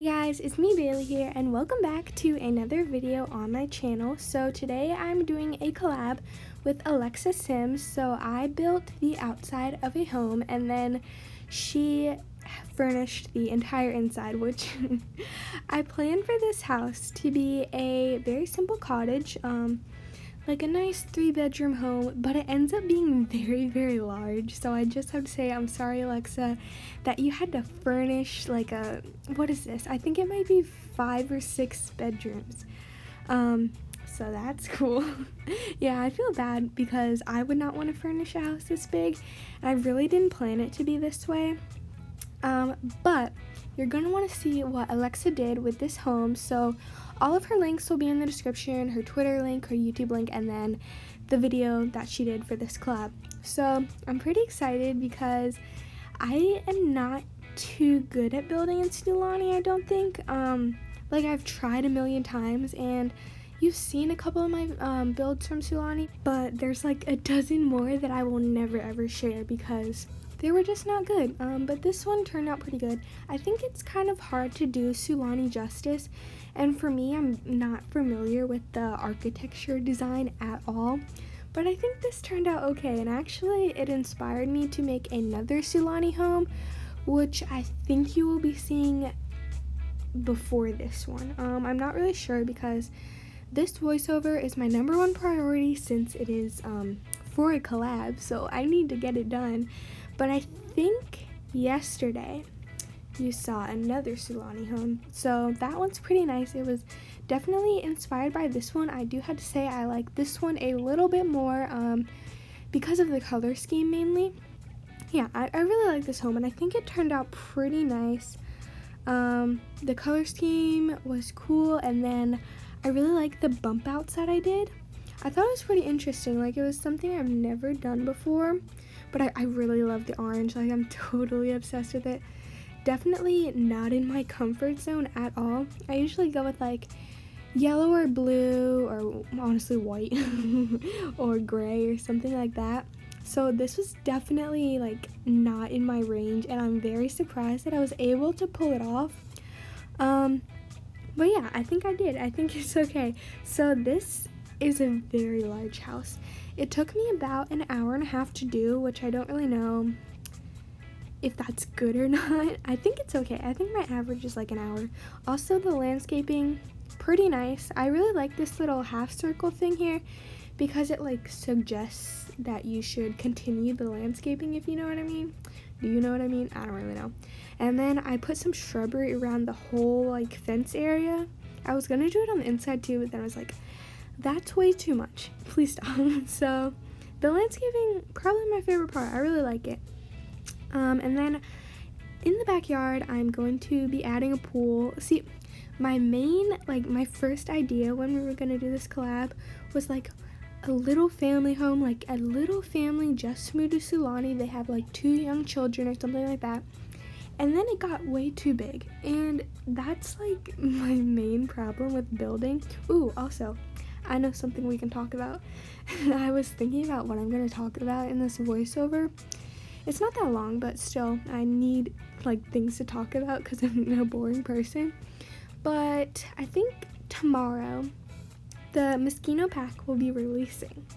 Hey guys, it's me Bailey here and welcome back to another video on my channel. So today I'm doing a collab with ALEXASIMS. So I built the outside of a home and then she furnished the entire inside, which I planned for this house to be a very simple cottage, like a nice 3-bedroom home, but it ends up being very large. So I just have to say I'm sorry, Alexa, that you had to furnish like a, what is this? I think it might be 5 or 6 bedrooms. So that's cool. Yeah, I feel bad because I would not want to furnish a house this big, and I really didn't plan it to be this way. But you're gonna want to see what Alexa did with this home. So all of her links will be in the description, her Twitter link, her YouTube link, and then the video that she did for this collab. So I'm pretty excited because I am not too good at building in SULANI, I don't think. Like I've tried a million times and you've seen a couple of my builds from SULANI, but there's like a dozen more that I will never ever share because they were just not good. But this one turned out pretty good. I think it's kind of hard to do SULANI justice, and for me, I'm not familiar with the architecture design at all, but I think this turned out okay, and actually it inspired me to make another SULANI home, which I think you will be seeing before this one. I'm not really sure because this voiceover is my #1 priority since it is for a collab, so I need to get it done. But I think yesterday you saw another SULANI home, so that one's pretty nice. It was definitely inspired by this one. I do have to say I like this one a little bit more because of the color scheme mainly. Yeah, I really like this home and I think it turned out pretty nice. The color scheme was cool, and then I really like the bump outs that I did. I thought it was pretty interesting. Like, it was something I've never done before, but I really love the orange. Like, I'm totally obsessed with it. Definitely not in my comfort zone at all. I usually go with like yellow or blue, or honestly white or gray or something like that. So this was definitely like not in my range, and I'm very surprised that I was able to pull it off. But yeah, I think I did. I think it's okay. So this is a very large house. It took me about an hour and a half to do, which I don't really know if that's good or not. I think it's okay. I think my average is like an hour. Also, the landscaping, pretty nice. I really like this little half circle thing here because it like suggests that you should continue the landscaping, if you know what I mean. Do you know what I mean? I don't really know. And then I put some shrubbery around the whole like fence area. I was gonna do it on the inside too, but then I was like, that's way too much. Please stop. So the landscaping, probably my favorite part. I really like it. And then in the backyard, I'm going to be adding a pool. See, my first idea when we were gonna do this collab was like a little family home, like a little family just moved to SULANI. They have like 2 young children or something like that. And then it got way too big, and that's like my main problem with building. Ooh, also, I know something we can talk about. I was thinking about what I'm going to talk about in this voiceover. It's not that long, but still, I need like things to talk about because I'm a boring person. But I think tomorrow the Mosquito pack will be releasing,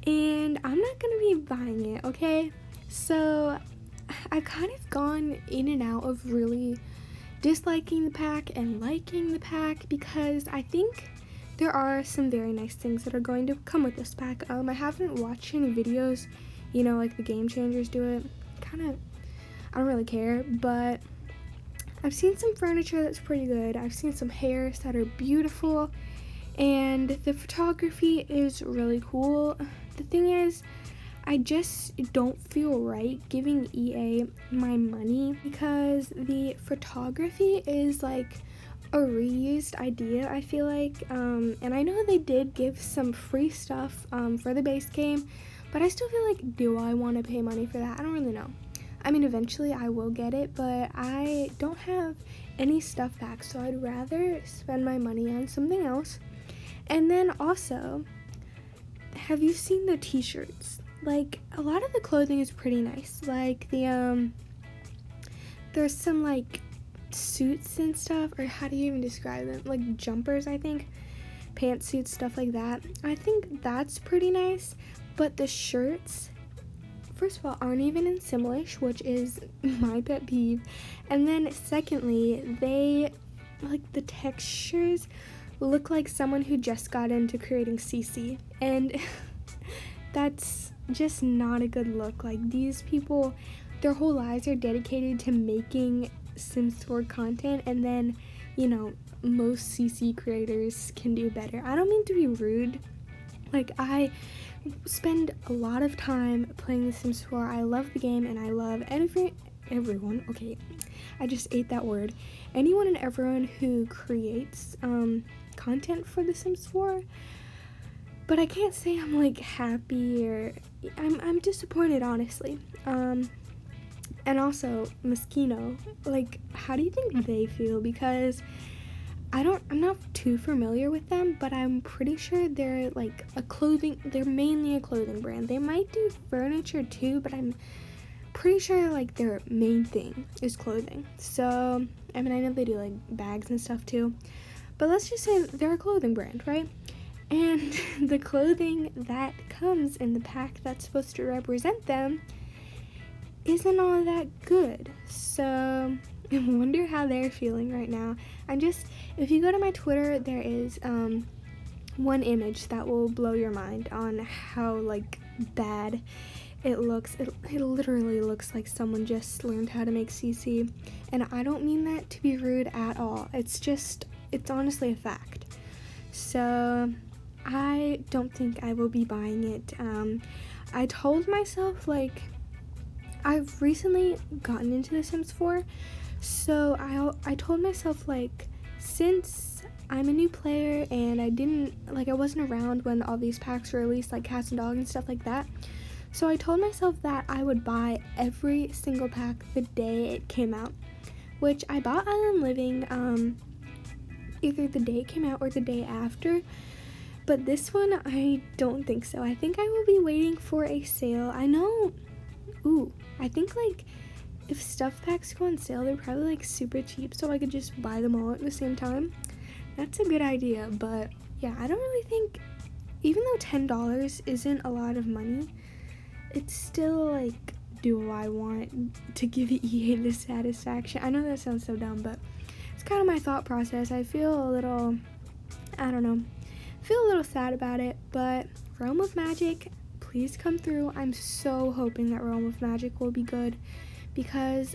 and I'm not going to be buying it, okay? So I've kind of gone in and out of really disliking the pack and liking the pack because I think there are some very nice things that are going to come with this pack. I haven't watched any videos, you know, like the Game Changers do it. I don't really care, but I've seen some furniture that's pretty good. I've seen some hairs that are beautiful, and the photography is really cool. The thing is, I just don't feel right giving EA my money because the photography is like a reused idea, I feel like, and I know they did give some free stuff for the base game, but I still feel like, do I want to pay money for that? I don't really know. I mean, eventually I will get it, but I don't have any stuff back, so I'd rather spend my money on something else. And then also, have you seen the t-shirts? Like, a lot of the clothing is pretty nice. Like, there's some like suits and stuff, or how do you even describe them? Like jumpers, I think, pantsuits, stuff like that. I think that's pretty nice, but the shirts, first of all, aren't even in Simlish, which is my pet peeve. And then secondly, they, like, the textures look like someone who just got into creating CC, and that's just not a good look. Like, these people, their whole lives are dedicated to making Sims 4 content, and then, you know, most CC creators can do better. I don't mean to be rude. Like, I spend a lot of time playing The Sims 4. I love the game, and I love everyone. Okay, I just ate that word. Anyone and everyone who creates content for The Sims 4. But I can't say I'm like happy, or I'm disappointed, honestly. And also Moschino, like, how do you think they feel? Because I'm not too familiar with them, but I'm pretty sure they're like they're mainly a clothing brand. They might do furniture too, but I'm pretty sure like their main thing is clothing. So, I mean, I know they do like bags and stuff too, but let's just say they're a clothing brand, right? And the clothing that comes in the pack that's supposed to represent them isn't all that good. So I wonder how they're feeling right now. If you go to my Twitter, there is one image that will blow your mind on how like bad it looks. It literally looks like someone just learned how to make CC, and I don't mean that to be rude at all. It's honestly a fact. So I don't think I will be buying it. I told myself, like, I've recently gotten into The Sims 4, so I told myself, like, since I'm a new player and I wasn't around when all these packs were released, like Cats and Dogs and stuff like that, so I told myself that I would buy every single pack the day it came out, which I bought Island Living either the day it came out or the day after. But this one, I don't think so. I think I will be waiting for a sale. I think, like, if stuff packs go on sale, they're probably, like, super cheap, so I could just buy them all at the same time. That's a good idea, but, yeah, I don't really think, even though $10 isn't a lot of money, it's still, like, do I want to give EA the satisfaction? I know that sounds so dumb, but it's kind of my thought process. I feel a little sad about it, but Realm of Magic, please come through. I'm so hoping that Realm of Magic will be good, because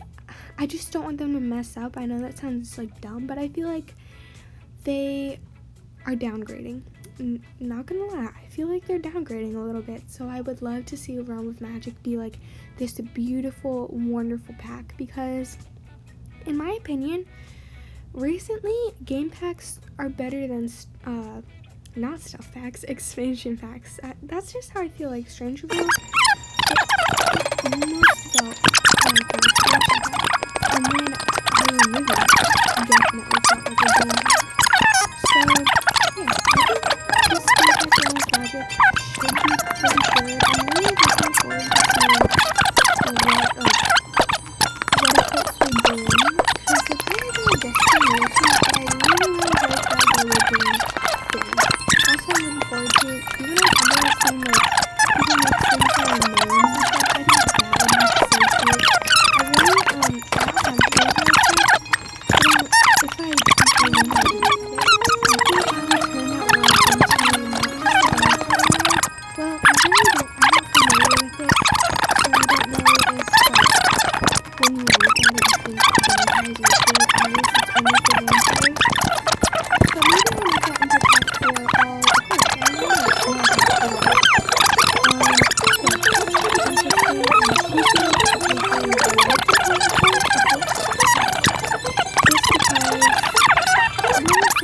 I just don't want them to mess up. I know that sounds like dumb, but I feel like they are downgrading. Not gonna lie, I feel like they're downgrading a little bit, so I would love to see Realm of Magic be like this beautiful, wonderful pack, because in my opinion, recently game packs are better than not stuff packs, expansion packs. That's just how I feel. Like, Stranger World almost felt like an expansion pack, and then Island Living definitely felt like a game pack. So yeah, I think this game pack Realm of Magic should be pretty good. I'm really looking forward to seeing what equips they bring, because they're kind of doing destination, but I really like how they were doing things. Also, I'm looking forward to it. Even though I've never seen, like, people make things out of gnomes and stuff, I think that would be so cute. I really, I don't have played like it, so if I learn how to do it, I think I would turn that one into not just a vampire. Well, I'm not familiar with it, so I don't know if, like, when you look at it, you think vampires are cute. I guess it's only for vampires. But maybe when I get into pack 4, I'll